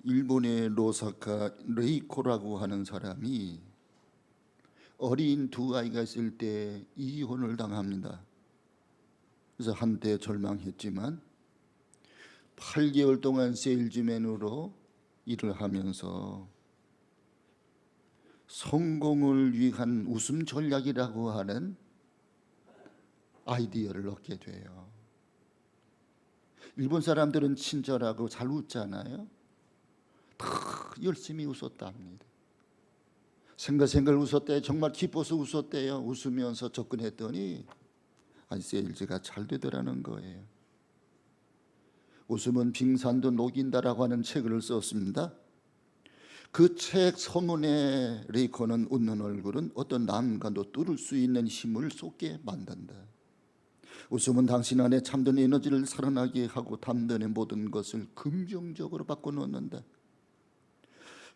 일본의 로사카 레이코라고 하는 사람이 어린 두 아이가 있을 때 이혼을 당합니다. 그래서 한때 절망했지만 8개월 동안 세일즈맨으로 일을 하면서 성공을 위한 웃음 전략이라고 하는 아이디어를 얻게 돼요. 일본 사람들은 친절하고 잘 웃잖아요. 다 열심히 웃었답니다. 생글생글 웃었대요. 정말 기뻐서 웃었대요. 웃으면서 접근했더니 세일즈가 잘 되더라는 거예요. 웃음은 빙산도 녹인다라고 하는 책을 썼습니다. 그 책 서문에 레이코는 웃는 얼굴은 어떤 난간도 뚫을 수 있는 힘을 쏟게 만든다. 웃음은 당신 안에 참된 에너지를 살아나게 하고 담론의 모든 것을 긍정적으로 바꿔놓는다.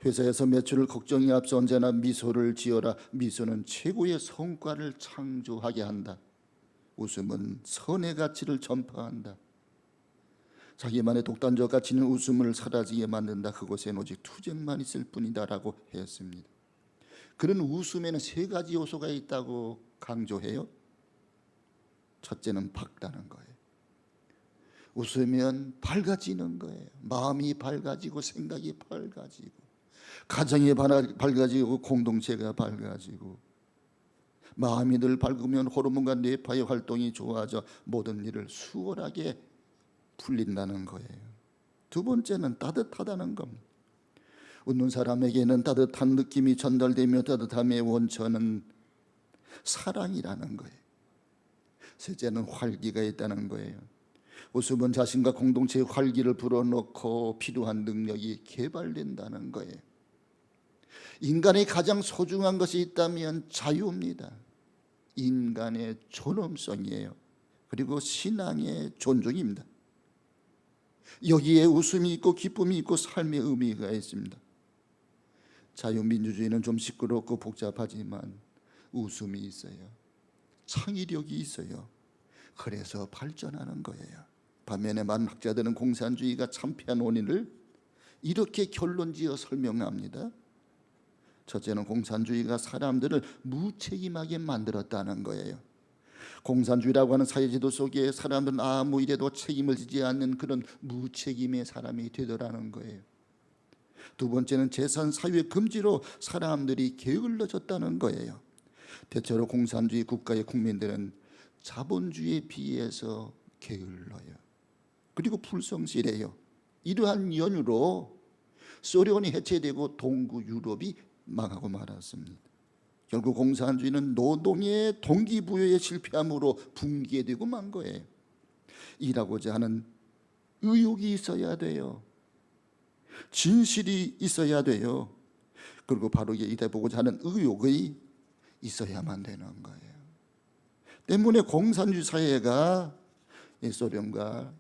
회사에서 매출을 걱정이 앞서 언제나 미소를 지어라. 미소는 최고의 성과를 창조하게 한다. 웃음은 선의 가치를 전파한다. 자기만의 독단적 가치는 웃음을 사라지게 만든다. 그곳엔 오직 투쟁만 있을 뿐이다라고 했습니다. 그런 웃음에는 3가지 요소가 있다고 강조해요. 첫째는 밝다는 거예요. 웃으면 밝아지는 거예요. 마음이 밝아지고 생각이 밝아지고 가정이 밝아지고 공동체가 밝아지고 마음이 늘 밝으면 호르몬과 뇌파의 활동이 좋아져 모든 일을 수월하게 풀린다는 거예요. 두 번째는 따뜻하다는 겁니다. 웃는 사람에게는 따뜻한 느낌이 전달되며 따뜻함의 원천은 사랑이라는 거예요. 셋째는 활기가 있다는 거예요. 웃음은 자신과 공동체의 활기를 불어넣고 필요한 능력이 개발된다는 거예요. 인간의 가장 소중한 것이 있다면 자유입니다. 인간의 존엄성이에요. 그리고 신앙의 존중입니다. 여기에 웃음이 있고 기쁨이 있고 삶의 의미가 있습니다. 자유민주주의는 좀 시끄럽고 복잡하지만 웃음이 있어요. 창의력이 있어요. 그래서 발전하는 거예요. 반면에 많은 학자들은 공산주의가 참패한 원인을 이렇게 결론지어 설명합니다. 첫째는 공산주의가 사람들을 무책임하게 만들었다는 거예요. 공산주의라고 하는 사회제도 속에 사람들은 아무 일에도 책임을 지지 않는 그런 무책임의 사람이 되더라는 거예요. 두 번째는 재산 사유의 금지로 사람들이 게을러졌다는 거예요. 대체로 공산주의 국가의 국민들은 자본주의에 비해서 게을러요. 그리고 불성실해요. 이러한 연유로 소련이 해체되고 동구 유럽이 망하고 말았습니다. 결국 공산주의는 노동의 동기부여에 실패함으로 붕괴되고 만 거예요. 일하고자 하는 의욕이 있어야 돼요. 진실이 있어야 돼요. 그리고 바르게 일해보고자 하는 의욕이 있어야만 되는 거예요. 때문에 공산주의 사회가 소련과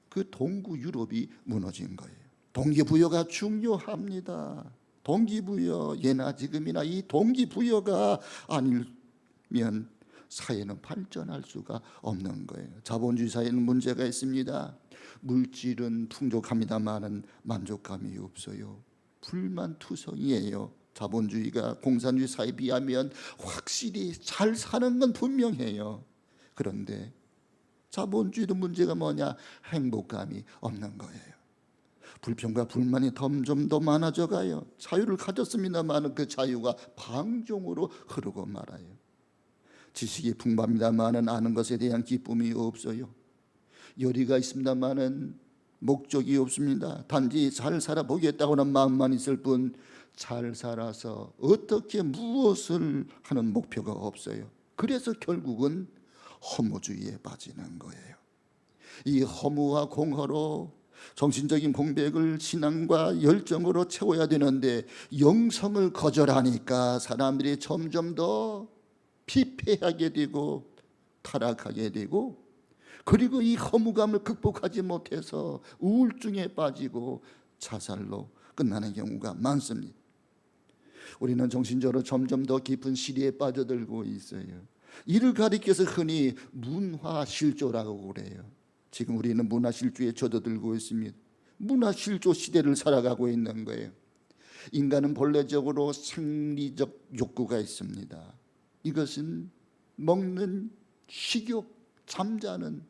그 동구 유럽이 무너진 거예요. 동기부여가 중요합니다. 동기부여, 예나 지금이나 이 동기부여가 아니면 사회는 발전할 수가 없는 거예요. 자본주의 사회는 문제가 있습니다. 물질은 풍족합니다만은 만족감이 없어요. 불만투성이에요. 자본주의가 공산주의 사회에 비하면 확실히 잘 사는 건 분명해요. 그런데 자본주의도 문제가 뭐냐? 행복감이 없는 거예요. 불평과 불만이 점점 더 많아져 가요. 자유를 가졌습니다만 그 자유가 방종으로 흐르고 말아요. 지식이 풍부합니다만 아는 것에 대한 기쁨이 없어요. 열의가 있습니다만 목적이 없습니다. 단지 잘 살아보겠다고 하는 마음만 있을 뿐 잘 살아서 어떻게 무엇을 하는 목표가 없어요. 그래서 결국은 허무주의에 빠지는 거예요. 이 허무와 공허로 정신적인 공백을 신앙과 열정으로 채워야 되는데 영성을 거절하니까 사람들이 점점 더 피폐하게 되고 타락하게 되고 그리고 이 허무감을 극복하지 못해서 우울증에 빠지고 자살로 끝나는 경우가 많습니다. 우리는 정신적으로 점점 더 깊은 시리에 빠져들고 있어요. 이를 가리켜서 흔히 문화실조라고 그래요. 지금 우리는 문화실조에 젖어들고 있습니다. 문화실조 시대를 살아가고 있는 거예요. 인간은 본래적으로 생리적 욕구가 있습니다. 이것은 먹는 식욕, 잠자는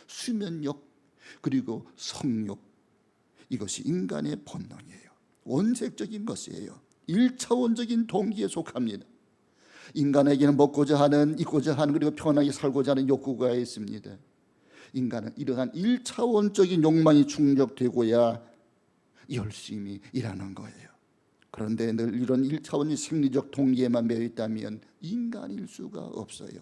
수면욕, 그리고 성욕, 이것이 인간의 본능이에요. 원색적인 것이에요. 1차원적인 동기에 속합니다. 인간에게는 먹고자 하는, 입고자 하는, 그리고 편하게 살고자 하는 욕구가 있습니다. 인간은 이러한 1차원적인 욕망이 충족되고야 열심히 일하는 거예요. 그런데 늘 이런 1차원의 생리적 동기에만 매여 있다면 인간일 수가 없어요.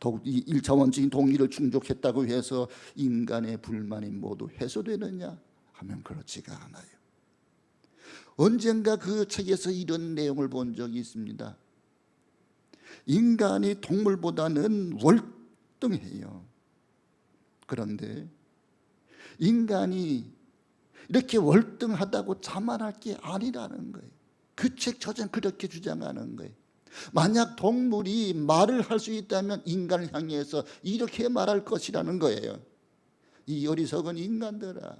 더욱 이 1차원적인 동기를 충족했다고 해서 인간의 불만이 모두 해소되느냐 하면 그렇지가 않아요. 언젠가 그 책에서 이런 내용을 본 적이 있습니다. 인간이 동물보다는 월등해요. 그런데 인간이 이렇게 월등하다고 자만할 게 아니라는 거예요. 그 책 저자는 그렇게 주장하는 거예요. 만약 동물이 말을 할 수 있다면 인간을 향해서 이렇게 말할 것이라는 거예요. 이 어리석은 인간들아,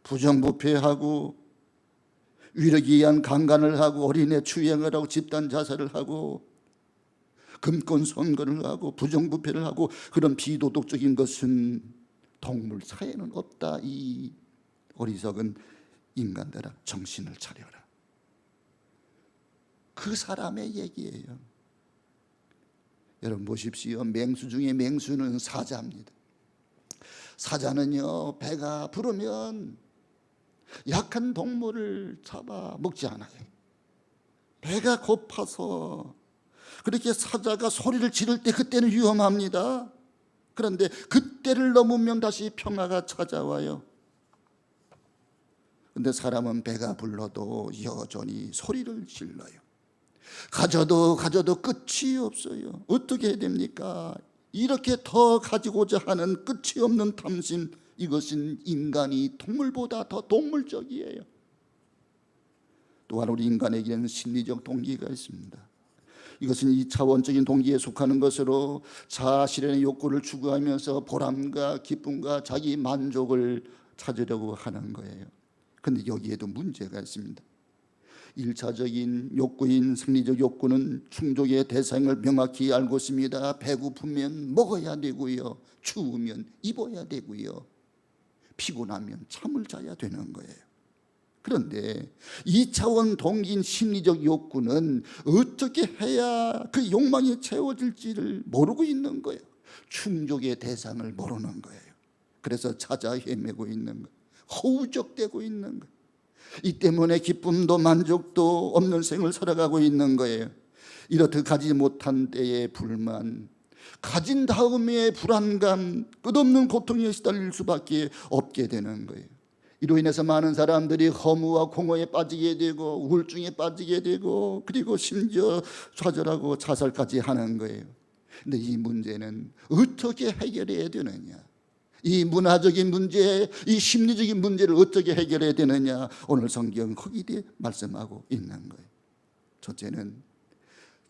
부정부패하고 위력에 의한 강간을 하고 어린애 추행을 하고 집단 자살을 하고 금권 선거를 하고 부정부패를 하고 그런 비도덕적인 것은 동물 사회에는 없다. 이 어리석은 인간들아, 정신을 차려라. 그 사람의 얘기예요. 여러분 보십시오. 맹수 중에 맹수는 사자입니다. 사자는요, 배가 부르면 약한 동물을 잡아 먹지 않아요. 배가 고파서 그렇게 사자가 소리를 지를 때 그때는 위험합니다. 그런데 그때를 넘으면 다시 평화가 찾아와요. 그런데 사람은 배가 불러도 여전히 소리를 질러요. 가져도 끝이 없어요. 어떻게 해야 됩니까? 이렇게 더 가지고자 하는 끝이 없는 탐심, 이것은 인간이 동물보다 더 동물적이에요. 또한 우리 인간에게는 심리적 동기가 있습니다. 이것은 2차원적인 동기에 속하는 것으로 자아실현의 욕구를 추구하면서 보람과 기쁨과 자기 만족을 찾으려고 하는 거예요. 그런데 여기에도 문제가 있습니다. 1차적인 욕구인 생리적 욕구는 충족의 대상을 명확히 알고 있습니다. 배고프면 먹어야 되고요, 추우면 입어야 되고요, 피곤하면 잠을 자야 되는 거예요. 그런데 2차원 동기인 심리적 욕구는 어떻게 해야 그 욕망이 채워질지를 모르고 있는 거예요. 충족의 대상을 모르는 거예요. 그래서 찾아 헤매고 있는 거예요. 허우적대고 있는 거예요. 이 때문에 기쁨도 만족도 없는 생을 살아가고 있는 거예요. 이렇듯 가지 못한 때의 불만, 가진 다음에 불안감, 끝없는 고통에 시달릴 수밖에 없게 되는 거예요. 이로 인해서 많은 사람들이 허무와 공허에 빠지게 되고 우울증에 빠지게 되고 그리고 심지어 좌절하고 자살까지 하는 거예요. 그런데 이 문제는 어떻게 해결해야 되느냐, 이 문화적인 문제, 이 심리적인 문제를 어떻게 해결해야 되느냐, 오늘 성경은 거기에 말씀하고 있는 거예요. 첫째는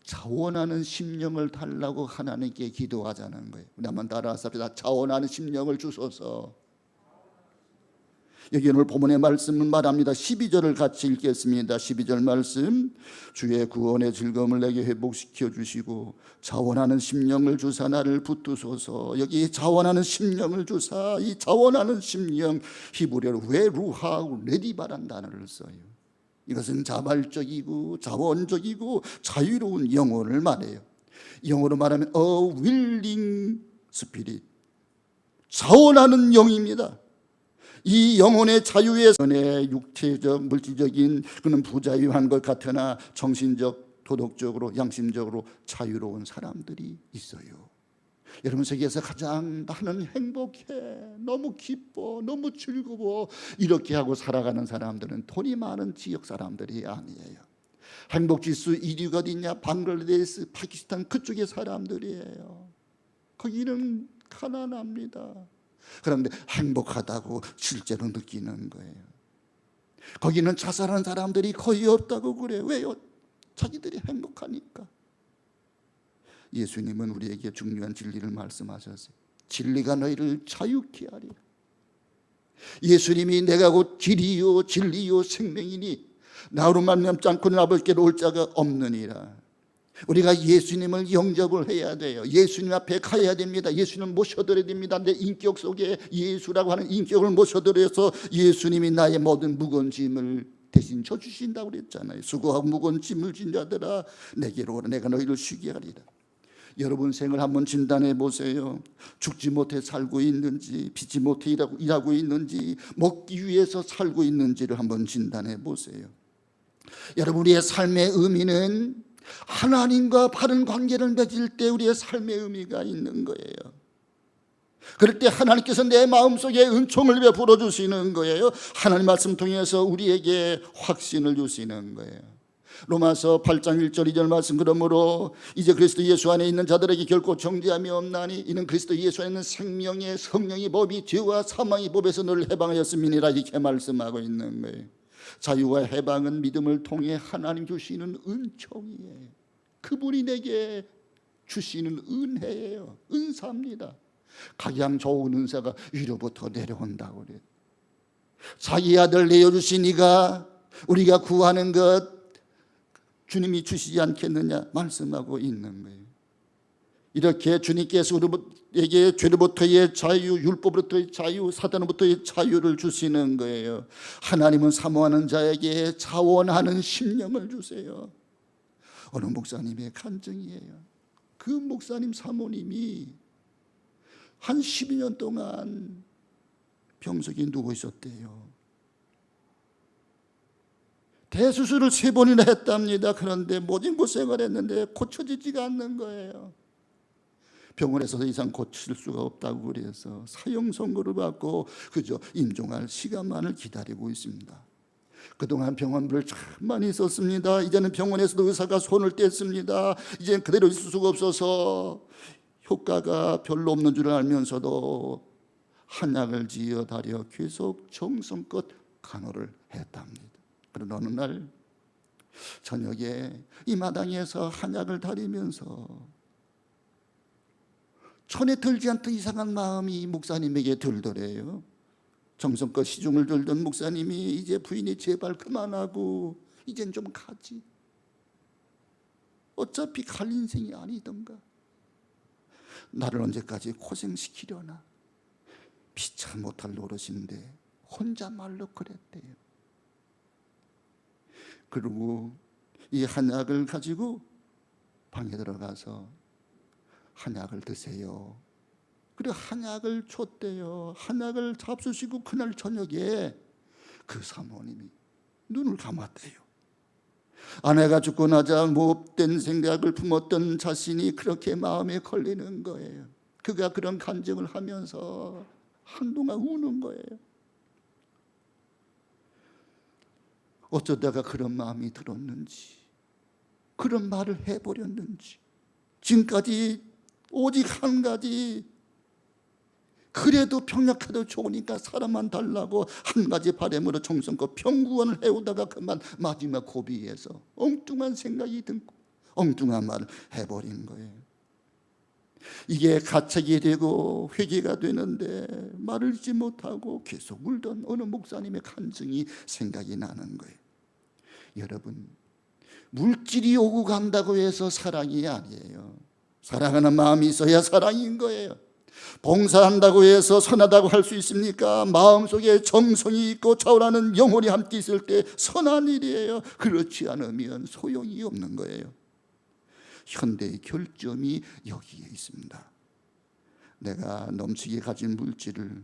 자원하는 심령을 달라고 하나님께 기도하자는 거예요. 우리 한번 따라서 합시다. 자원하는 심령을 주소서. 여기 오늘 본문의 말씀은 말합니다. 12절을 같이 읽겠습니다. 12절 말씀, 주의 구원의 즐거움을 내게 회복시켜 주시고 자원하는 심령을 주사 나를 붙드소서. 여기 자원하는 심령을 주사, 이 자원하는 심령, 히브리어로 외루하 레디바란 단어를 써요. 이것은 자발적이고 자원적이고 자유로운 영혼을 말해요. 영어로 말하면 a willing spirit, 자원하는 영입니다. 이 영혼의 자유에 전에 육체적, 물질적인 그는 부자유한 것 같으나 정신적, 도덕적으로, 양심적으로 자유로운 사람들이 있어요. 여러분, 세계에서 가장 나는 행복해, 너무 기뻐, 너무 즐거워, 이렇게 하고 살아가는 사람들은 돈이 많은 지역 사람들이 아니에요. 행복지수 1위가 어디냐? 방글라데시, 파키스탄 그쪽의 사람들이에요. 거기는 가난합니다. 그런데 행복하다고 실제로 느끼는 거예요. 거기는 자살하는 사람들이 거의 없다고 그래요. 왜요? 자기들이 행복하니까. 예수님은 우리에게 중요한 진리를 말씀하셨어요. 진리가 너희를 자유케 하리라. 예수님이 내가 곧 길이요 진리요 생명이니 나로 말미암지 않고는 아버지께로 올 자가 없느니라. 우리가 예수님을 영접을 해야 돼요. 예수님 앞에 가야 됩니다. 예수님을 모셔드려야 됩니다. 내 인격 속에 예수라고 하는 인격을 모셔드려서 예수님이 나의 모든 무거운 짐을 대신 져주신다고 그랬잖아요. 수고하고 무거운 짐을 진 자들아 내게로 오라 내가 너희를 쉬게 하리라. 여러분 생을 한번 진단해 보세요. 죽지 못해 살고 있는지, 피지 못해 일하고 있는지, 먹기 위해서 살고 있는지를 한번 진단해 보세요. 여러분, 우리의 삶의 의미는 하나님과 바른 관계를 맺을 때 우리의 삶의 의미가 있는 거예요. 그럴 때 하나님께서 내 마음속에 은총을 베풀어 주시는 거예요. 하나님 말씀 통해서 우리에게 확신을 주시는 거예요. 로마서 8장 1절 2절 말씀, 그러므로 이제 그리스도 예수 안에 있는 자들에게 결코 정죄함이 없나니 이는 그리스도 예수 안에 있는 생명의 성령의 법이 죄와 사망의 법에서 너를 해방하였음이니라, 이렇게 말씀하고 있는 거예요. 자유와 해방은 믿음을 통해 하나님 주시는 은총이에요. 그분이 내게 주시는 은혜예요. 은사입니다. 가장 좋은 은사가 위로부터 내려온다고 그래요. 자기 아들 내어주신 이가 우리가 구하는 것 주님이 주시지 않겠느냐 말씀하고 있는 거예요. 이렇게 주님께서 우리에게 죄로부터의 자유, 율법으로부터의 자유, 사단으로부터의 자유를 주시는 거예요. 하나님은 사모하는 자에게 자원하는 심령을 주세요. 어느 목사님의 간증이에요. 그 목사님 사모님이 한 12년 동안 병석에 누워 있었대요. 대수술을 3번이나 했답니다. 그런데 모진 고생을 했는데 고쳐지지가 않는 거예요. 병원에서 더 이상 고칠 수가 없다고 그래서 사형 선고를 받고 그저 임종할 시간만을 기다리고 있습니다. 그동안 병원비를 참 많이 썼습니다. 이제는 병원에서도 의사가 손을 뗐습니다. 이제는 그대로 있을 수가 없어서 효과가 별로 없는 줄 알면서도 한약을 지어다려 계속 정성껏 간호를 했답니다. 그러나 어느 날 저녁에 이 마당에서 한약을 다리면서 전에 들지 않던 이상한 마음이 목사님에게 들더래요. 정성껏 시중을 들던 목사님이 이제 부인이 제발 그만하고 이젠 좀 가지. 어차피 갈 인생이 아니던가. 나를 언제까지 고생시키려나. 피차 못할 노릇인데 혼자 말로 그랬대요. 그리고 이 한약을 가지고 방에 들어가서 한약을 드세요. 그리고 한약을 줬대요. 한약을 잡수시고 그날 저녁에 그 사모님이 눈을 감았대요. 아내가 죽고 나자 못된 생각을 품었던 자신이 그렇게 마음에 걸리는 거예요. 그가 그런 간증을 하면서 한동안 우는 거예요. 어쩌다가 그런 마음이 들었는지, 그런 말을 해버렸는지. 지금까지 오직 한 가지, 그래도 평약해도 좋으니까 사람만 달라고 한 가지 바람으로 정성껏 평구원을 해오다가 그만 마지막 고비에서 엉뚱한 생각이 들고 엉뚱한 말을 해버린 거예요. 이게 가책이 되고 회개가 되는데 말을 잊지 못하고 계속 울던 어느 목사님의 간증이 생각이 나는 거예요. 여러분, 물질이 오고 간다고 해서 사랑이 아니에요. 사랑하는 마음이 있어야 사랑인 거예요. 봉사한다고 해서 선하다고 할 수 있습니까? 마음속에 정성이 있고 차오르는 영혼이 함께 있을 때 선한 일이에요. 그렇지 않으면 소용이 없는 거예요. 현대의 결점이 여기에 있습니다. 내가 넘치게 가진 물질을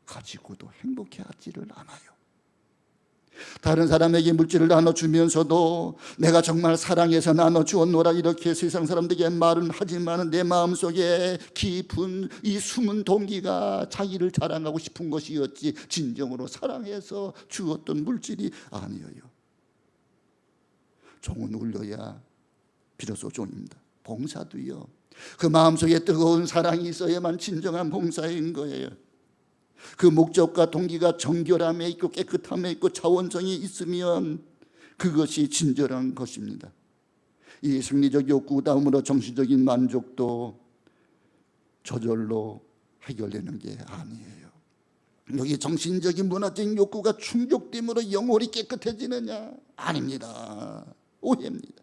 가지고도 행복해하지를 않아요. 다른 사람에게 물질을 나눠주면서도 내가 정말 사랑해서 나눠주었노라 이렇게 세상 사람들에게 말은 하지만 내 마음속에 깊은 이 숨은 동기가 자기를 자랑하고 싶은 것이었지 진정으로 사랑해서 주었던 물질이 아니에요. 종은 울려야 비로소 종입니다. 봉사도요, 그 마음속에 뜨거운 사랑이 있어야만 진정한 봉사인 거예요. 그 목적과 동기가 정결함에 있고 깨끗함에 있고 자원성이 있으면 그것이 진정한 것입니다. 이 생리적 욕구 다음으로 정신적인 만족도 저절로 해결되는 게 아니에요. 여기 정신적인 문화적인 욕구가 충족됨으로 영혼이 깨끗해지느냐? 아닙니다. 오해입니다.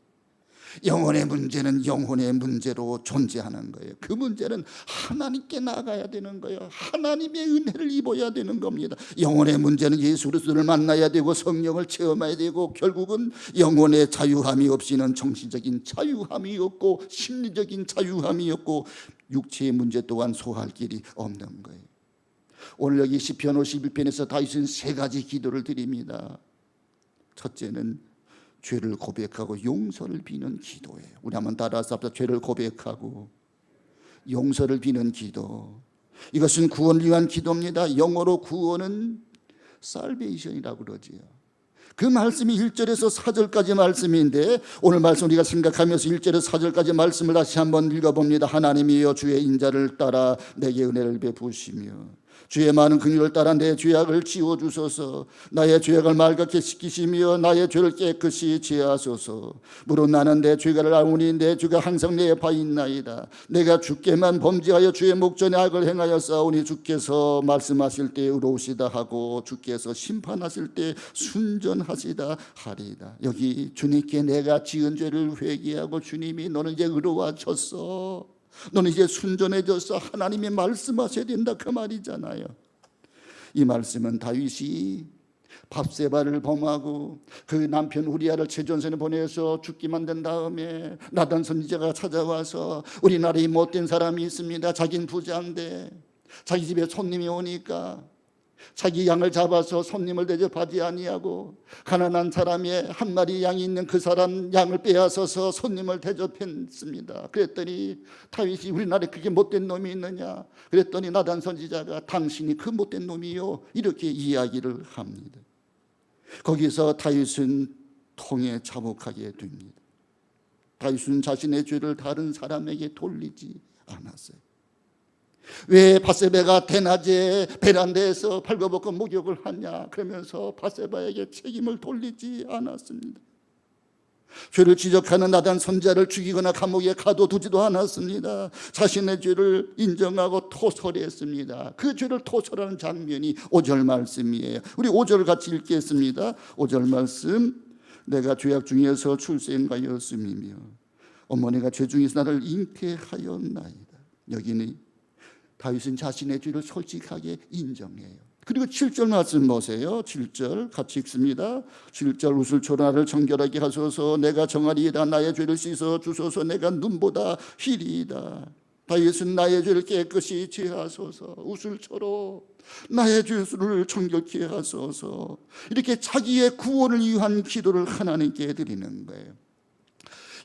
영혼의 문제는 영혼의 문제로 존재하는 거예요. 그 문제는 하나님께 나가야 되는 거예요. 하나님의 은혜를 입어야 되는 겁니다. 영혼의 문제는 예수 그리스도를 만나야 되고 성령을 체험해야 되고, 결국은 영혼의 자유함이 없이는 정신적인 자유함이 없고 심리적인 자유함이 없고 육체의 문제 또한 소화할 길이 없는 거예요. 오늘 여기 시편 51편에서 다윗은 세 가지 기도를 드립니다. 첫째는 죄를 고백하고 용서를 비는 기도예요. 우리 한번 따라서 합시다. 죄를 고백하고 용서를 비는 기도. 이것은 구원을 위한 기도입니다. 영어로 구원은 salvation이라고 그러지요. 그 말씀이 1절에서 4절까지 말씀인데, 오늘 말씀 우리가 생각하면서 1절에서 4절까지 말씀을 다시 한번 읽어봅니다. 하나님이여 주의 인자를 따라 내게 은혜를 베푸시며 주의 많은 긍휼을 따라 내 죄악을 지워주소서. 나의 죄악을 맑게 씻기시며 나의 죄를 깨끗이 제하소서. 물론 나는 내 죄가를 알오니 내 죄가 항상 내 바 있나이다. 내가 주께만 범죄하여 주의 목전에 악을 행하여 싸우니 주께서 말씀하실 때 의로우시다 하고 주께서 심판하실 때 순전하시다 하리이다. 여기 주님께 내가 지은 죄를 회개하고 주님이 너는 이제 의로워졌어, 너는 이제 순전해져서 하나님이 말씀하셔야 된다, 그 말이잖아요. 이 말씀은 다윗이 밧세바를 범하고 그 남편 우리아를 최전선에 보내서 죽게 만든 다음에 나단 선지자가 찾아와서 우리나라에 못된 사람이 있습니다. 자기는 부자인데 자기 집에 손님이 오니까 자기 양을 잡아서 손님을 대접하지 아니하고 가난한 사람의 한 마리 양이 있는 그 사람 양을 빼앗아서 손님을 대접했습니다. 그랬더니 다윗이 우리나라에 그렇게 못된 놈이 있느냐? 그랬더니 나단 선지자가 당신이 그 못된 놈이요, 이렇게 이야기를 합니다. 거기서 다윗은 통에 자복하게 됩니다. 다윗은 자신의 죄를 다른 사람에게 돌리지 않았어요. 왜 밧세바가 대낮에 베란다에서 벌거벗고 목욕을 하냐? 그러면서 밧세바에게 책임을 돌리지 않았습니다. 죄를 지적하는 나단 선지자를 죽이거나 감옥에 가둬두지도 않았습니다. 자신의 죄를 인정하고 토설했습니다. 그 죄를 토설하는 장면이 5절 말씀이에요. 우리 5절 같이 읽겠습니다. 5절 말씀. 내가 죄악 중에서 출생하였음이며 어머니가 죄 중에서 나를 잉태하였나이다. 여기는 다윗은 자신의 죄를 솔직하게 인정해요. 그리고 7절 말씀 보세요. 7절 같이 읽습니다. 7절 우슬초로 나를 정결하게 하소서. 내가 정하리이다. 나의 죄를 씻어 주소서. 내가 눈보다 희리이다. 다윗은 나의 죄를 깨끗이 제하소서. 우슬초로 나의 죄를 정결케 하소서. 이렇게 자기의 구원을 위한 기도를 하나님께 드리는 거예요.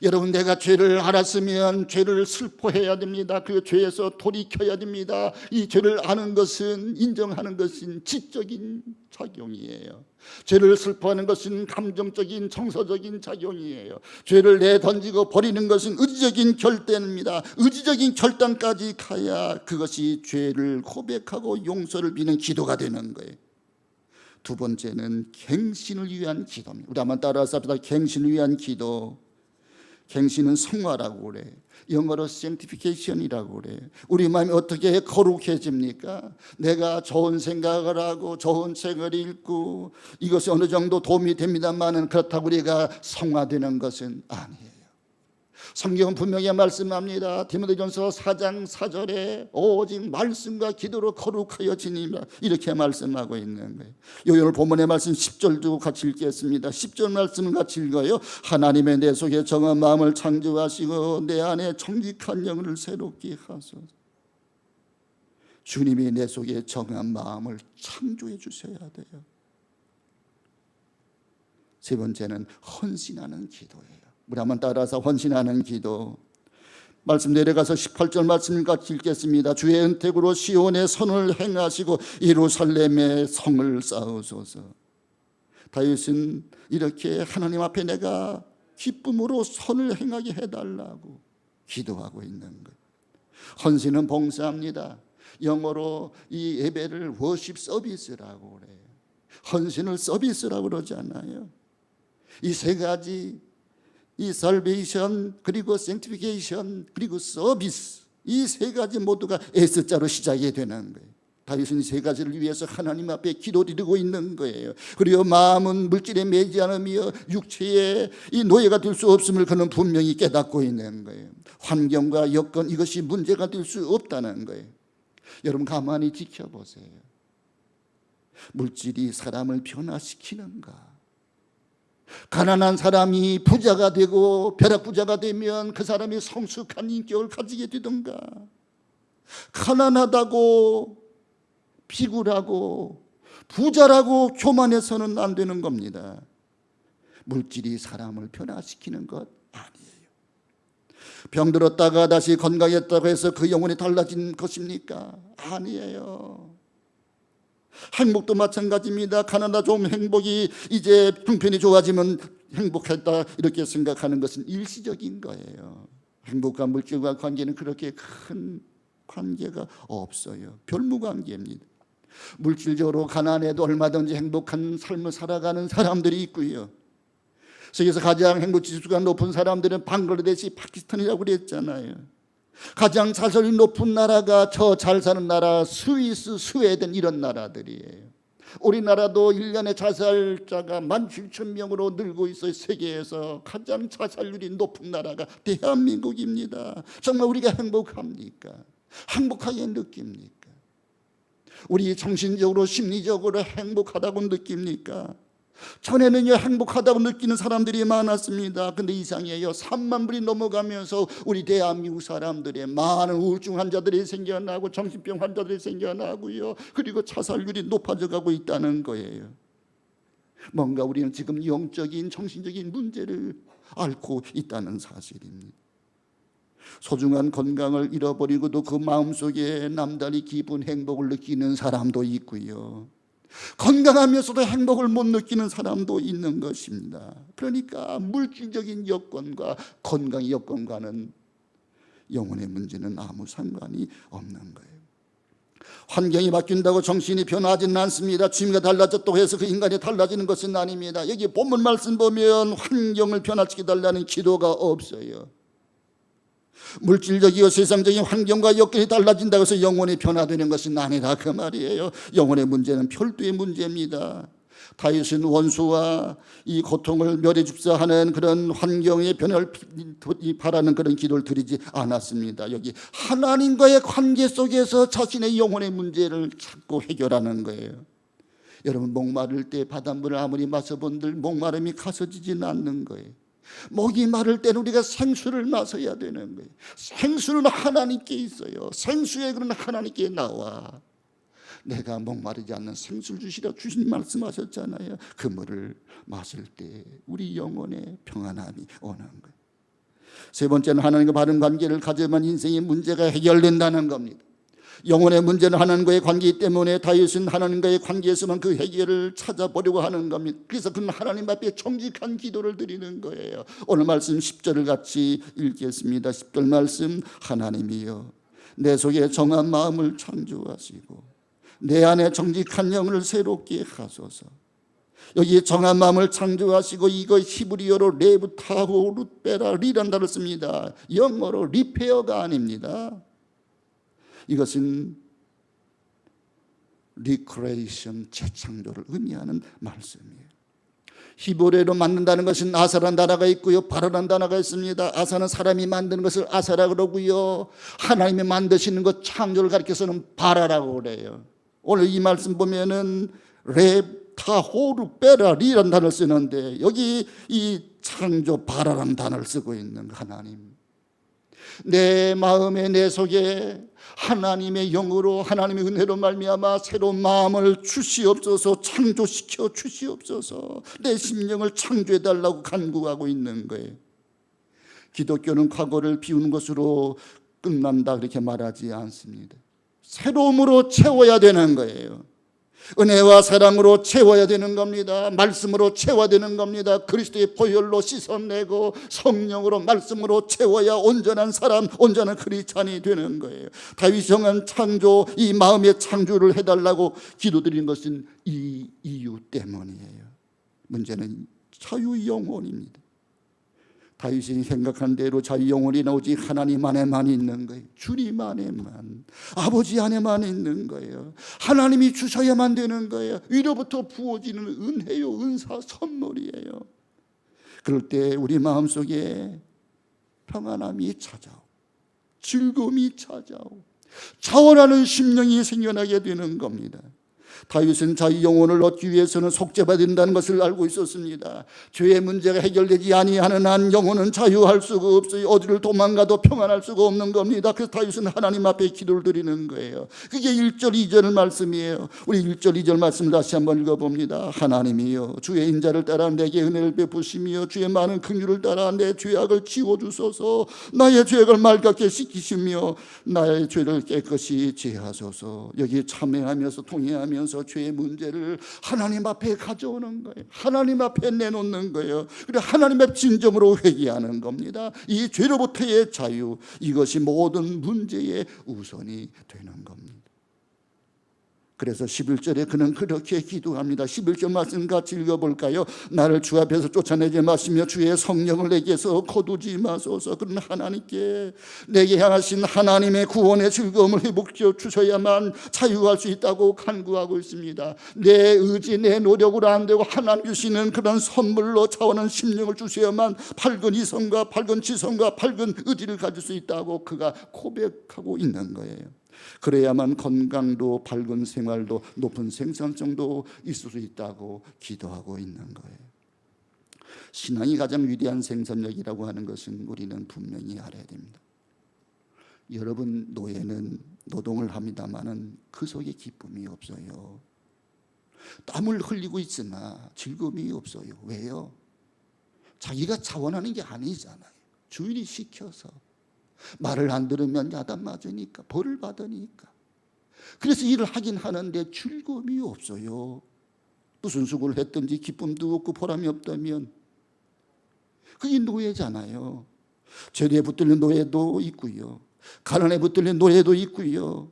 여러분, 내가 죄를 알았으면 죄를 슬퍼해야 됩니다. 그 죄에서 돌이켜야 됩니다. 이 죄를 아는 것은, 인정하는 것은 지적인 작용이에요. 죄를 슬퍼하는 것은 감정적인 정서적인 작용이에요. 죄를 내던지고 버리는 것은 의지적인 결단입니다. 의지적인 결단까지 가야 그것이 죄를 고백하고 용서를 비는 기도가 되는 거예요. 두 번째는 갱신을 위한 기도입니다. 우리 한번 따라서 합시다. 갱신을 위한 기도. 갱신은 성화라고 그래. 영어로 sanctification이라고 그래. 우리 마음이 어떻게 거룩해집니까? 내가 좋은 생각을 하고 좋은 책을 읽고 이것이 어느 정도 도움이 됩니다만은 그렇다고 우리가 성화되는 것은 아니에요. 성경은 분명히 말씀합니다. 디모데전서 4장 4절에 오직 말씀과 기도로 거룩하여 지니라, 이렇게 말씀하고 있는 거예요. 오늘 본문의 말씀 10절도 같이 읽겠습니다. 10절 말씀을 같이 읽어요. 하나님의 내 속에 정한 마음을 창조하시고 내 안에 정직한 영을 새롭게 하소서. 주님이 내 속에 정한 마음을 창조해 주셔야 돼요. 세 번째는 헌신하는 기도예요. 우리 한번 따라서 헌신하는 기도. 말씀 내려가서 18절 말씀을 같이 읽겠습니다. 주의 은택으로 시온의 선을 행하시고 예루살렘의 성을 쌓으소서. 다윗은 이렇게 하나님 앞에 내가 기쁨으로 선을 행하게 해달라고 기도하고 있는 거예요. 헌신은 봉사합니다. 영어로 이 예배를 워십 서비스라고 그래요. 헌신을 서비스라고 그러지 않아요. 이 세 가지, 이 살베이션 그리고 생티피케이션 그리고 서비스, 이 세 가지 모두가 S자로 시작이 되는 거예요. 다윗은 세 가지를 위해서 하나님 앞에 기도드리고 있는 거예요. 그리고 마음은 물질에 매지 않으며 육체의 이 노예가 될 수 없음을 그는 분명히 깨닫고 있는 거예요. 환경과 여건 이것이 문제가 될 수 없다는 거예요. 여러분 가만히 지켜보세요. 물질이 사람을 변화시키는가? 가난한 사람이 부자가 되고 벼락부자가 되면 그 사람이 성숙한 인격을 가지게 되던가, 가난하다고 비굴하고 부자라고 교만해서는 안 되는 겁니다. 물질이 사람을 변화시키는 것 아니에요. 병들었다가 다시 건강했다고 해서 그 영혼이 달라진 것입니까? 아니에요. 행복도 마찬가지입니다. 가난하다 좀 행복이 이제 형편이 좋아지면 행복했다 이렇게 생각하는 것은 일시적인 거예요. 행복과 물질과 관계는 그렇게 큰 관계가 없어요. 별무관계입니다. 물질적으로 가난해도 얼마든지 행복한 삶을 살아가는 사람들이 있고요. 세계에서 가장 행복지수가 높은 사람들은 방글라데시, 파키스탄이라고 그랬잖아요. 가장 자살이 높은 나라가 저 잘 사는 나라 스위스, 스웨덴 이런 나라들이에요. 우리나라도 1년에 자살자가 17,000명으로 늘고 있어요. 세계에서 가장 자살률이 높은 나라가 대한민국입니다. 정말 우리가 행복합니까? 행복하게 느낍니까? 우리 정신적으로 심리적으로 행복하다고 느낍니까? 전에는요 행복하다고 느끼는 사람들이 많았습니다. 근데 이상해요. 3만 불이 넘어가면서 우리 대한민국 사람들의 많은 우울증 환자들이 생겨나고 정신병 환자들이 생겨나고요, 그리고 자살률이 높아져 가고 있다는 거예요. 뭔가 우리는 지금 영적인 정신적인 문제를 앓고 있다는 사실입니다. 소중한 건강을 잃어버리고도 그 마음속에 남다리 깊은 행복을 느끼는 사람도 있고요, 건강하면서도 행복을 못 느끼는 사람도 있는 것입니다. 그러니까 물질적인 여건과 건강의 여건과는 영혼의 문제는 아무 상관이 없는 거예요. 환경이 바뀐다고 정신이 변하지는 않습니다. 취미가 달라졌다고 해서 그 인간이 달라지는 것은 아닙니다. 여기 본문 말씀 보면 환경을 변화시켜달라는 기도가 없어요. 물질적이고 세상적인 환경과 여건이 달라진다고 해서 영혼이 변화되는 것은 아니라 그 말이에요. 영혼의 문제는 별도의 문제입니다. 다윗은 원수와 이 고통을 멸해 줍사 하는 그런 환경의 변화를 바라는 그런 기도를 드리지 않았습니다. 여기 하나님과의 관계 속에서 자신의 영혼의 문제를 찾고 해결하는 거예요. 여러분 목마를 때 바닷물을 아무리 마셔본들 목마름이 가서지지는 않는 거예요. 목이 마를 때는 우리가 생수를 마셔야 되는 거예요. 생수는 하나님께 있어요. 생수의 그런 하나님께 나와 내가 목마르지 않는 생수를 주시라 주신 말씀하셨잖아요. 그 물을 마실 때 우리 영혼의 평안함이 오는 거예요. 세 번째는 하나님과 바른 관계를 가져야만 인생의 문제가 해결된다는 겁니다. 영혼의 문제는 하나님과의 관계이기 때문에 다윗은 하나님과의 관계에서만 그 해결을 찾아보려고 하는 겁니다. 그래서 그는 하나님 앞에 정직한 기도를 드리는 거예요. 오늘 말씀 10절을 같이 읽겠습니다. 10절 말씀, 하나님이여 내 속에 정한 마음을 창조하시고 내 안에 정직한 영을 새롭게 하소서. 여기 정한 마음을 창조하시고 이거 히브리어로 레브타호 룻베라 리란 단어를 씁니다. 영어로 리페어가 아닙니다. 이것은 리크레이션, 재창조를 의미하는 말씀이에요. 히브리어로 만든다는 것은 아사라는 단어가 있고요, 바라라는 단어가 있습니다. 아사는 사람이 만드는 것을 아사라 그러고요, 하나님이 만드시는 것 창조를 가리켜서는 바라라고 그래요. 오늘 이 말씀 보면은 레타호르베라리라는 단어를 쓰는데 여기 이 창조 바라라는 단어를 쓰고 있는 하나님, 내 마음에 내 속에 하나님의 영으로 하나님의 은혜로 말미암아 새로운 마음을 주시옵소서, 창조시켜 주시옵소서, 내 심령을 창조해달라고 간구하고 있는 거예요. 기독교는 과거를 비우는 것으로 끝난다 그렇게 말하지 않습니다. 새로움으로 채워야 되는 거예요. 은혜와 사랑으로 채워야 되는 겁니다. 말씀으로 채워야 되는 겁니다. 그리스도의 보혈로 씻어내고 성령으로 말씀으로 채워야 온전한 사람, 온전한 크리스찬이 되는 거예요. 다윗이 정한 창조, 이 마음의 창조를 해달라고 기도드리는 것은 이 이유 때문이에요. 문제는 자유 영혼입니다. 다윗이 생각한 대로 자기 영혼이 오직 하나님 안에만 있는 거예요. 주님 안에만, 아버지 안에만 있는 거예요. 하나님이 주셔야만 되는 거예요. 위로부터 부어지는 은혜요, 은사, 선물이에요. 그럴 때 우리 마음속에 평안함이 찾아오고 즐거움이 찾아오고 자원하는 심령이 생겨나게 되는 겁니다. 다윗은 자기 영혼을 얻기 위해서는 속죄받는다는 것을 알고 있었습니다. 죄의 문제가 해결되지 아니하는 한 영혼은 자유할 수가 없어요. 어디를 도망가도 평안할 수가 없는 겁니다. 그래서 다윗은 하나님 앞에 기도를 드리는 거예요. 그게 1절 2절 말씀이에요. 우리 1절 2절 말씀을 다시 한번 읽어봅니다. 하나님이여 주의 인자를 따라 내게 은혜를 베푸시며 주의 많은 긍휼을 따라 내 죄악을 지워주소서. 나의 죄악을 맑게 씻기시며 나의 죄를 깨끗이 제하소서. 여기 참회하면서 통회하면서 죄의 문제를 하나님 앞에 가져오는 거예요. 하나님 앞에 내놓는 거예요. 그리고 하나님 앞 진정으로 회개하는 겁니다. 이 죄로부터의 자유, 이것이 모든 문제의 우선이 되는 겁니다. 그래서 11절에 그는 그렇게 기도합니다. 11절 말씀 같이 읽어볼까요? 나를 주 앞에서 쫓아내지 마시며 주의 성령을 내게서 거두지 마소서. 그는 하나님께 내게 향하신 하나님의 구원의 즐거움을 회복시켜 주셔야만 자유할 수 있다고 간구하고 있습니다. 내 의지, 내 노력으로 안 되고 하나님 주시는 그런 선물로 차오는 심령을 주셔야만 밝은 이성과 밝은 지성과 밝은 의지를 가질 수 있다고 그가 고백하고 있는 거예요. 그래야만 건강도 밝은 생활도 높은 생산성도 있을 수 있다고 기도하고 있는 거예요. 신앙이 가장 위대한 생산력이라고 하는 것은 우리는 분명히 알아야 됩니다. 여러분, 노예는 노동을 합니다마는 그 속에 기쁨이 없어요. 땀을 흘리고 있으나 즐거움이 없어요. 왜요? 자기가 자원하는 게 아니잖아요. 주인이 시켜서. 말을 안 들으면 야단 맞으니까, 벌을 받으니까. 그래서 일을 하긴 하는데 즐거움이 없어요. 무슨 수고를 했든지 기쁨도 없고 보람이 없다면 그게 노예잖아요. 죄에 붙들린 노예도 있고요, 가난에 붙들린 노예도 있고요.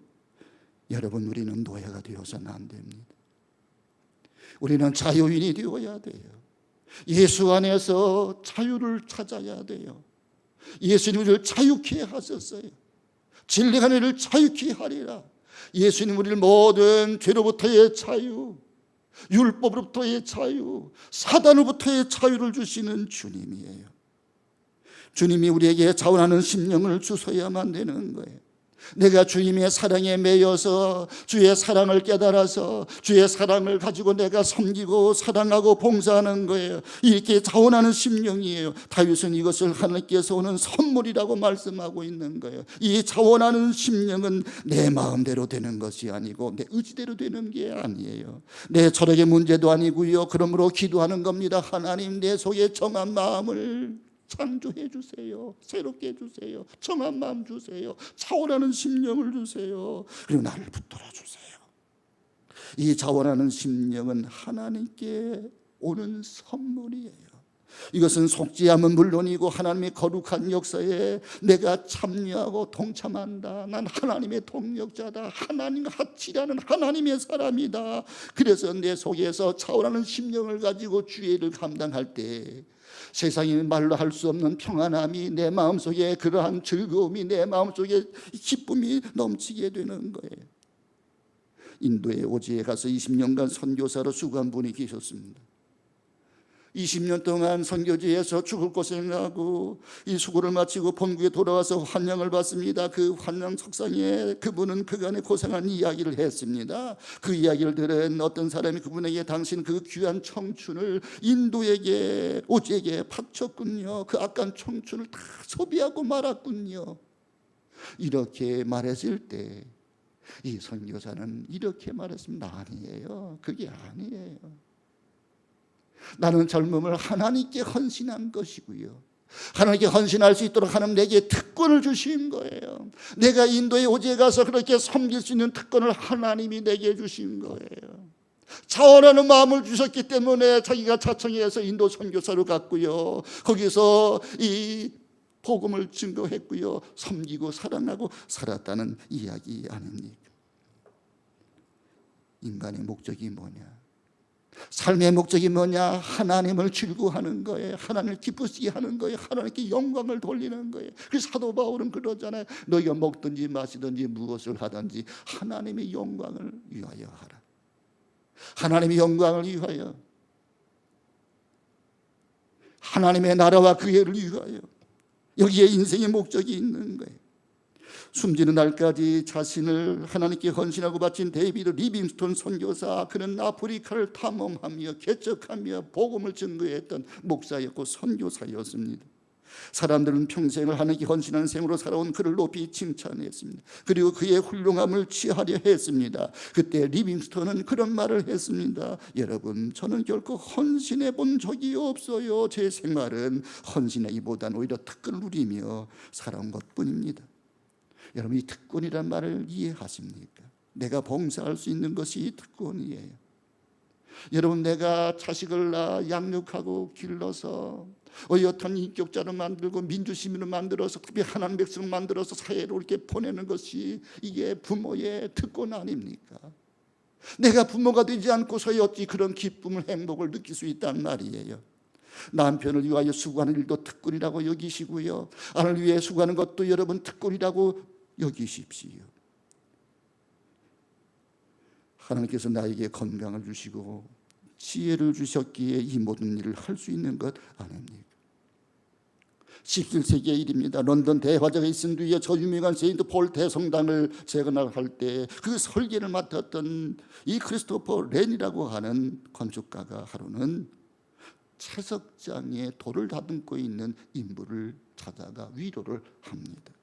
여러분, 우리는 노예가 되어서는 안 됩니다. 우리는 자유인이 되어야 돼요. 예수 안에서 자유를 찾아야 돼요. 예수님 우리를 자유케 하셨어요. 진리가 너희를 자유케 하리라. 예수님 우리를 모든 죄로부터의 자유, 율법으로부터의 자유, 사단으로부터의 자유를 주시는 주님이에요. 주님이 우리에게 자원하는 심령을 주셔야만 되는 거예요. 내가 주님의 사랑에 매여서 주의 사랑을 깨달아서 주의 사랑을 가지고 내가 섬기고 사랑하고 봉사하는 거예요. 이렇게 자원하는 심령이에요. 다윗은 이것을 하나님께서 오는 선물이라고 말씀하고 있는 거예요. 이 자원하는 심령은 내 마음대로 되는 것이 아니고 내 의지대로 되는 게 아니에요. 내 철학의 문제도 아니고요. 그러므로 기도하는 겁니다. 하나님, 내 속에 정한 마음을 창조해 주세요. 새롭게 해주세요. 정한 마음 주세요. 차오르는 심령을 주세요. 그리고 나를 붙들어 주세요. 이 자원하는 심령은 하나님께 오는 선물이에요. 이것은 속죄함은 물론이고 하나님의 거룩한 역사에 내가 참여하고 동참한다. 난 하나님의 동력자다. 하나님과 같이라는 하나님의 사람이다. 그래서 내 속에서 차오르는 심령을 가지고 주의 일을 감당할 때 세상이 말로 할 수 없는 평안함이 내 마음속에, 그러한 즐거움이 내 마음속에 기쁨이 넘치게 되는 거예요. 인도의 오지에 가서 20년간 선교사로 수고한 분이 계셨습니다. 20년 동안 선교지에서 죽을 고생하고 이 수고를 마치고 본국에 돌아와서 환영을 받습니다. 그 환영 석상에 그분은 그간에 고생한 이야기를 했습니다. 그 이야기를 들은 어떤 사람이 그분에게 당신 그 귀한 청춘을 인도에게, 오지에게 바쳤군요. 그 아까운 청춘을 다 소비하고 말았군요. 이렇게 말했을 때 이 선교사는 이렇게 말했습니다. 아니에요. 그게 아니에요. 나는 젊음을 하나님께 헌신한 것이고요, 하나님께 헌신할 수 있도록 하나님 내게 특권을 주신 거예요. 내가 인도에 오지에 가서 그렇게 섬길 수 있는 특권을 하나님이 내게 주신 거예요. 자원하는 마음을 주셨기 때문에 자기가 자청해서 인도 선교사로 갔고요, 거기서 이 복음을 증거했고요, 섬기고 사랑하고 살았다는 이야기 아닙니까? 인간의 목적이 뭐냐? 삶의 목적이 뭐냐? 하나님을 즐거워하는 거예요. 하나님을 기쁘시게 하는 거예요. 하나님께 영광을 돌리는 거예요. 그래서 사도 바울은 그러잖아요. 너희가 먹든지 마시든지 무엇을 하든지 하나님의 영광을 위하여 하라. 하나님의 영광을 위하여, 하나님의 나라와 그 의를 위하여, 여기에 인생의 목적이 있는 거예요. 숨지는 날까지 자신을 하나님께 헌신하고 바친 데이비드 리빙스톤 선교사, 그는 아프리카를 탐험하며 개척하며 복음을 증거했던 목사였고 선교사였습니다. 사람들은 평생을 하나님께 헌신하는 생으로 살아온 그를 높이 칭찬했습니다. 그리고 그의 훌륭함을 취하려 했습니다. 그때 리빙스턴은 그런 말을 했습니다. 여러분, 저는 결코 헌신해 본 적이 없어요. 제 생활은 헌신하기보다는 오히려 특권을 누리며 살아온 것뿐입니다. 여러분, 이 특권이란 말을 이해하십니까? 내가 봉사할 수 있는 것이 특권이에요. 여러분, 내가 자식을 낳아 양육하고 길러서 어엿한 인격자를 만들고 민주시민을 만들어서 특히 하나님 백성을 만들어서 사회로 이렇게 보내는 것이 이게 부모의 특권 아닙니까? 내가 부모가 되지 않고서야 어찌 그런 기쁨을 행복을 느낄 수 있단 말이에요. 남편을 위하여 수고하는 일도 특권이라고 여기시고요, 아내를 위해 수고하는 것도 여러분 특권이라고 여기십시오. 하나님께서 나에게 건강을 주시고 지혜를 주셨기에 이 모든 일을 할 수 있는 것 아닙니까? 17세기의 일입니다. 런던 대화제가 있은 뒤에 저 유명한 세인트 폴 대성당을 재건할 때 그 설계를 맡았던 이 크리스토퍼 렌이라고 하는 건축가가 하루는 채석장에 돌을 다듬고 있는 인부를 찾아가 위로를 합니다.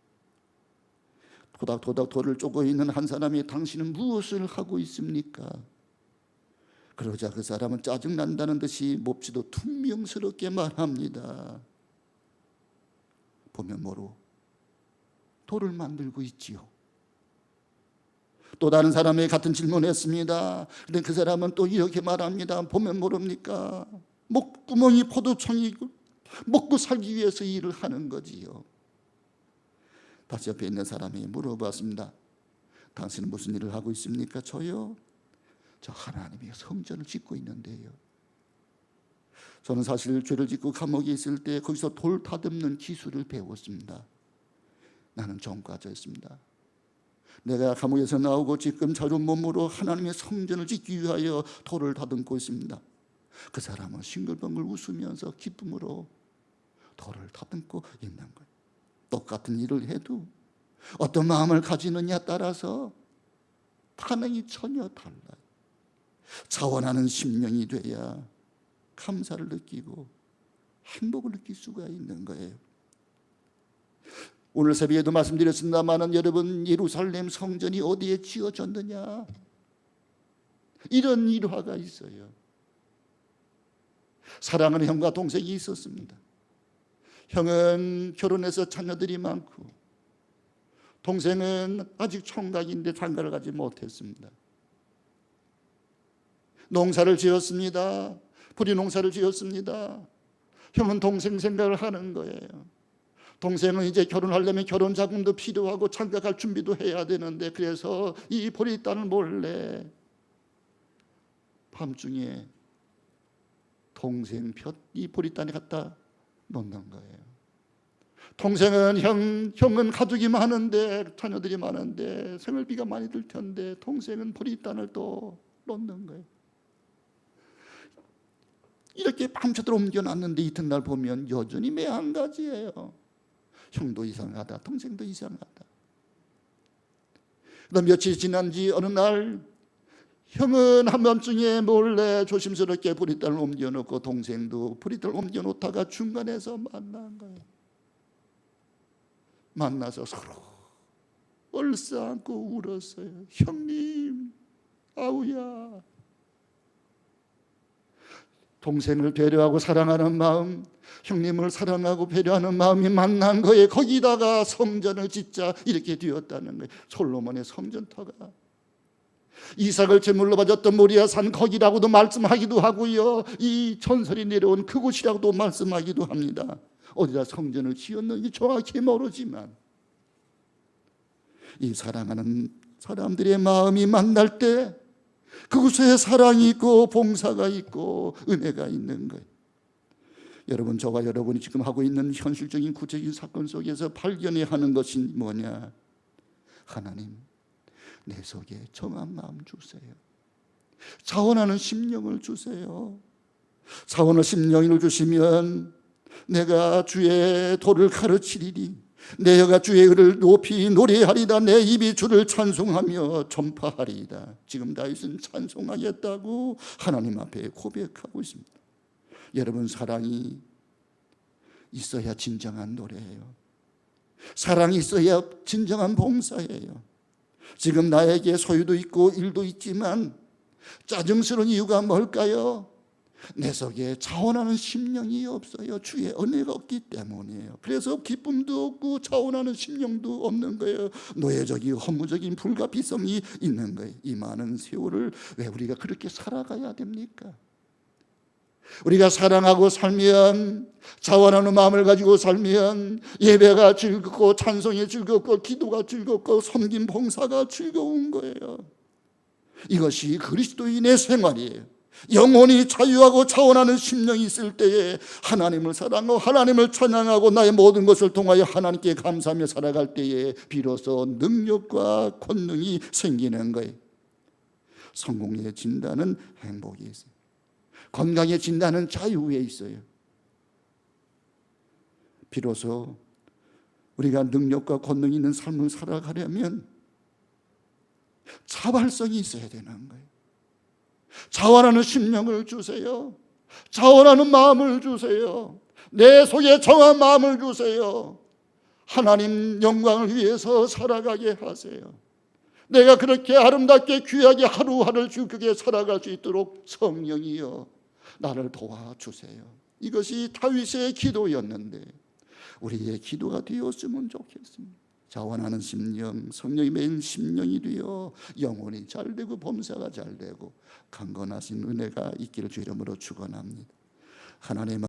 도닥도닥 돌을 쪼고 있는 한 사람이 당신은 무엇을 하고 있습니까? 그러자 그 사람은 짜증난다는 듯이 몹시도 퉁명스럽게 말합니다. 보면 뭐로? 돌을 만들고 있지요. 또 다른 사람이 같은 질문을 했습니다. 그런데 그 사람은 또 이렇게 말합니다. 보면 모릅니까? 목구멍이 포도청이고 먹고 살기 위해서 일을 하는 거지요. 다시 옆에 있는 사람이 물어봤습니다. 당신은 무슨 일을 하고 있습니까? 저요? 저 하나님의 성전을 짓고 있는데요. 저는 사실 죄를 짓고 감옥에 있을 때 거기서 돌 다듬는 기술을 배웠습니다. 나는 전과자였습니다. 내가 감옥에서 나오고 지금 저런 몸으로 하나님의 성전을 짓기 위하여 돌을 다듬고 있습니다. 그 사람은 싱글벙글 웃으면서 기쁨으로 돌을 다듬고 있는 거예요. 똑같은 일을 해도 어떤 마음을 가지느냐에 따라서 반응이 전혀 달라요. 자원하는 심령이 돼야 감사를 느끼고 행복을 느낄 수가 있는 거예요. 오늘 새벽에도 말씀드렸습니다만 여러분, 예루살렘 성전이 어디에 지어졌느냐? 이런 일화가 있어요. 사랑하는 형과 동생이 있었습니다. 형은 결혼해서 자녀들이 많고 동생은 아직 총각인데 장가를 가지 못했습니다. 농사를 지었습니다. 뿌리 농사를 지었습니다. 형은 동생 생각을 하는 거예요. 동생은 이제 결혼하려면 결혼 자금도 필요하고 장가갈 준비도 해야 되는데, 그래서 이 보리단을 몰래 밤중에 동생 이 보리단에 갖다 놓는 거예요. 동생은 형은 가족이 많은데 자녀들이 많은데 생활비가 많이 들 텐데 동생은 보리단을 또 놓는 거예요. 이렇게 밤새도록 옮겨놨는데 이튿날 보면 여전히 매한가지예요. 형도 이상하다, 동생도 이상하다. 그다음 며칠 지난 지 어느 날 형은 한밤중에 몰래 조심스럽게 보리단을 옮겨놓고 동생도 보리단을 옮겨놓다가 중간에서 만난 거예요. 만나서 서로 얼싸안고 울었어요. 형님, 아우야. 동생을 배려하고 사랑하는 마음, 형님을 사랑하고 배려하는 마음이 만난 거예요. 거기다가 성전을 짓자 이렇게 되었다는 거예요. 솔로몬의 성전터가 이삭을 제물로 바쳤던 모리아 산 거기라고도 말씀하기도 하고요, 이 전설이 내려온 그곳이라고도 말씀하기도 합니다. 어디다 성전을 지었는지 정확히 모르지만 이 사랑하는 사람들의 마음이 만날 때 그곳에 사랑이 있고 봉사가 있고 은혜가 있는 거예요. 여러분, 저와 여러분이 지금 하고 있는 현실적인 구체적인 사건 속에서 발견해야 하는 것이 뭐냐? 하나님, 내 속에 정한 마음 주세요. 자원하는 심령을 주세요. 자원의 심령을 주시면 내가 주의 도를 가르치리니 내가 주의 의를 높이 노래하리다. 내 입이 주를 찬송하며 전파하리이다. 지금 다윗은 찬송하겠다고 하나님 앞에 고백하고 있습니다. 여러분, 사랑이 있어야 진정한 노래예요. 사랑이 있어야 진정한 봉사예요. 지금 나에게 소유도 있고 일도 있지만 짜증스러운 이유가 뭘까요? 내 속에 자원하는 심령이 없어요. 주의 은혜가 없기 때문이에요. 그래서 기쁨도 없고 자원하는 심령도 없는 거예요. 노예적인 허무적인 불가피성이 있는 거예요. 이 많은 세월을 왜 우리가 그렇게 살아가야 됩니까? 우리가 사랑하고 살면, 자원하는 마음을 가지고 살면 예배가 즐겁고 찬송이 즐겁고 기도가 즐겁고 섬김 봉사가 즐거운 거예요. 이것이 그리스도인의 생활이에요. 영혼이 자유하고 자원하는 심령이 있을 때에 하나님을 사랑하고 하나님을 찬양하고 나의 모든 것을 통하여 하나님께 감사하며 살아갈 때에 비로소 능력과 권능이 생기는 거예요. 성공해진다는 행복이 있어요. 건강해진다는 자유에 있어요. 비로소 우리가 능력과 권능이 있는 삶을 살아가려면 자발성이 있어야 되는 거예요. 자원하는 심령을 주세요. 자원하는 마음을 주세요. 내 속에 정한 마음을 주세요. 하나님 영광을 위해서 살아가게 하세요. 내가 그렇게 아름답게 귀하게 하루하루를 즐겁게 살아갈 수 있도록 성령이여 나를 도와주세요. 이것이 다윗의 기도였는데 우리의 기도가 되었으면 좋겠습니다. 자원하는 심령, 성령이 맨 심령이 되어 영혼이 잘되고 범사가 잘되고 강건하신 은혜가 있기를 주 이름으로 축원합니다. 하나님